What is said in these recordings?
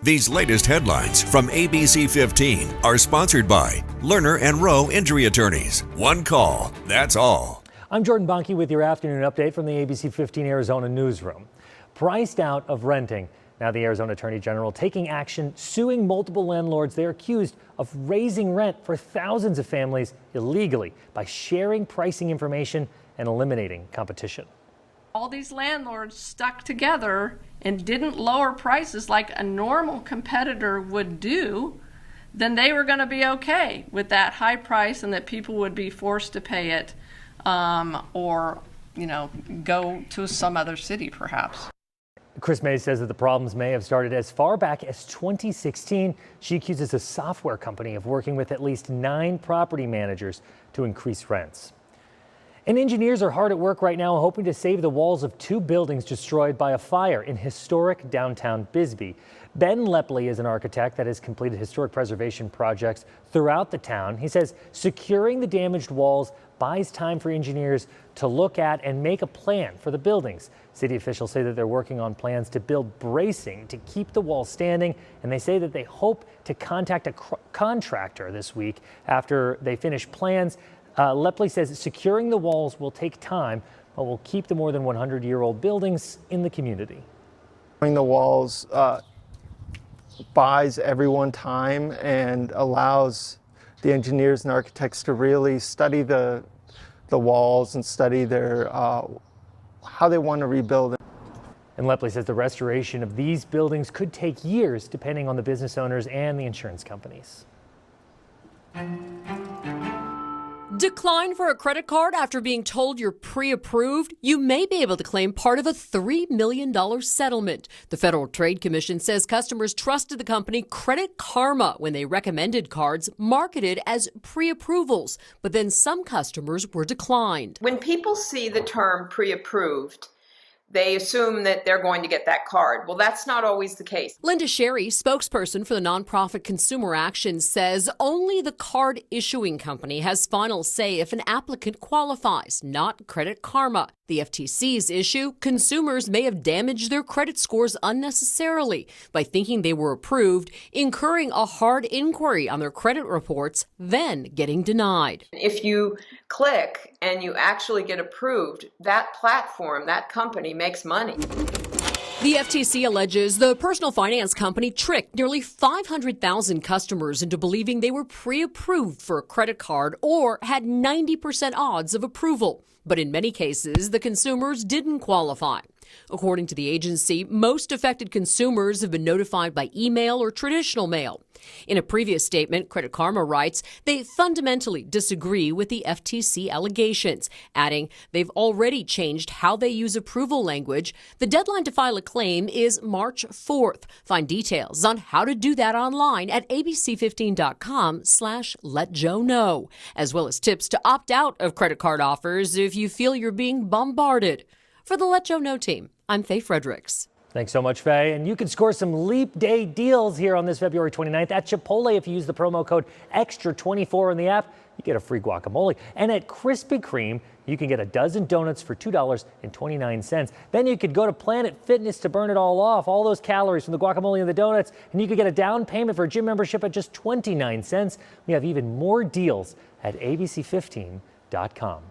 These latest headlines from ABC15 are sponsored by Lerner and Rowe Injury Attorneys. One call, that's all. I'm Jordan Bonke with your afternoon update from the ABC15 Arizona newsroom. Priced out of renting. Now the Arizona Attorney General taking action, suing multiple landlords they're accused of raising rent for thousands of families illegally by sharing pricing information and eliminating competition. All these landlords stuck together and didn't lower prices like a normal competitor would do, then they were going to be okay with that high price and that people would be forced to pay it or, go to some other city perhaps. Chris May says that the problems may have started as far back as 2016. She accuses a software company of working with at least 9 property managers to increase rents. And engineers are hard at work right now hoping to save the walls of 2 buildings destroyed by a fire in historic downtown Bisbee. Ben Lepley is an architect that has completed historic preservation projects throughout the town. He says securing the damaged walls buys time for engineers to look at and make a plan for the buildings. City officials say that they're working on plans to build bracing to keep the walls standing, and they say that they hope to contact a contractor this week after they finish plans. Lepley says securing the walls will take time, but will keep the more than 100-year-old buildings in the community. The walls buys everyone time and allows the engineers and architects to really study the walls and study their how they want to rebuild it. And Lepley says the restoration of these buildings could take years depending on the business owners and the insurance companies. Decline for a credit card after being told you're pre-approved? You may be able to claim part of a $3 million settlement. The Federal Trade Commission says customers trusted the company Credit Karma when they recommended cards marketed as pre-approvals, but then some customers were declined. When people see the term pre-approved, they assume that they're going to get that card. Well, that's not always the case. Linda Sherry, spokesperson for the nonprofit Consumer Action, says only the card issuing company has final say if an applicant qualifies, not Credit Karma. The FTC's issue, consumers may have damaged their credit scores unnecessarily by thinking they were approved, incurring a hard inquiry on their credit reports, then getting denied. If you click and you actually get approved, that platform, that company makes money. The FTC alleges the personal finance company tricked nearly 500,000 customers into believing they were pre-approved for a credit card or had 90% odds of approval. But in many cases, the consumers didn't qualify. According to the agency, most affected consumers have been notified by email or traditional mail. In a previous statement, Credit Karma writes they fundamentally disagree with the FTC allegations, adding they've already changed how they use approval language. The deadline to file a claim is March 4th. Find details on how to do that online at abc15.com/letjoeknow, as well as tips to opt out of credit card offers if you feel you're being bombarded. For the Let Joe Know team, I'm Faye Fredericks. Thanks so much, Faye. And you can score some Leap Day deals here on this February 29th at Chipotle. If you use the promo code EXTRA24 in the app, you get a free guacamole. And at Krispy Kreme, you can get a dozen donuts for $2.29. Then you could go to Planet Fitness to burn it all off, all those calories from the guacamole and the donuts, and you could get a down payment for a gym membership at just 29 cents. We have even more deals at abc15.com.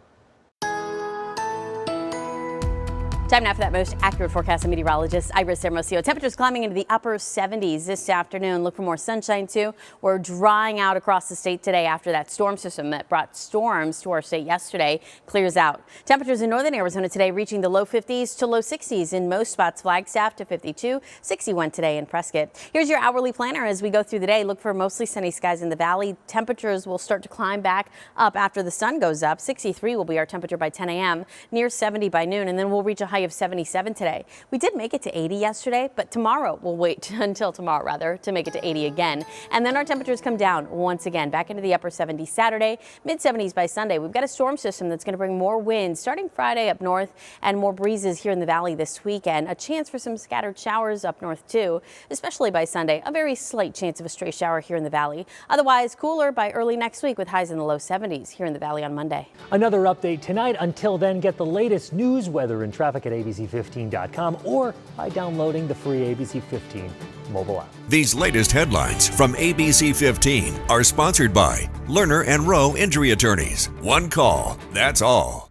Time now for that most accurate forecast of meteorologist Iris Hermosillo. Temperatures climbing into the upper 70s this afternoon. Look for more sunshine too. We're drying out across the state today after that storm system that brought storms to our state yesterday clears out. Temperatures in northern Arizona today reaching the low 50s to low 60s in most spots. Flagstaff to 52, 61 today in Prescott. Here's your hourly planner as we go through the day. Look for mostly sunny skies in the valley. Temperatures will start to climb back up after the sun goes up. 63 will be our temperature by 10 a.m. near 70 by noon, and then we'll reach a high of 77 today. We did make it to 80 yesterday, but tomorrow we'll wait until tomorrow to make it to 80 again. And then our temperatures come down once again back into the upper 70s Saturday, mid 70s by Sunday. We've got a storm system that's going to bring more wind starting Friday up north and more breezes here in the valley this weekend. A chance for some scattered showers up north too, especially by Sunday. A very slight chance of a stray shower here in the valley. Otherwise cooler by early next week with highs in the low 70s here in the valley on Monday. Another update tonight. Until then, get the latest news, weather, and traffic at abc15.com or by downloading the free ABC15 mobile app. These latest headlines from ABC15 are sponsored by Lerner and Rowe Injury Attorneys. One call, that's all.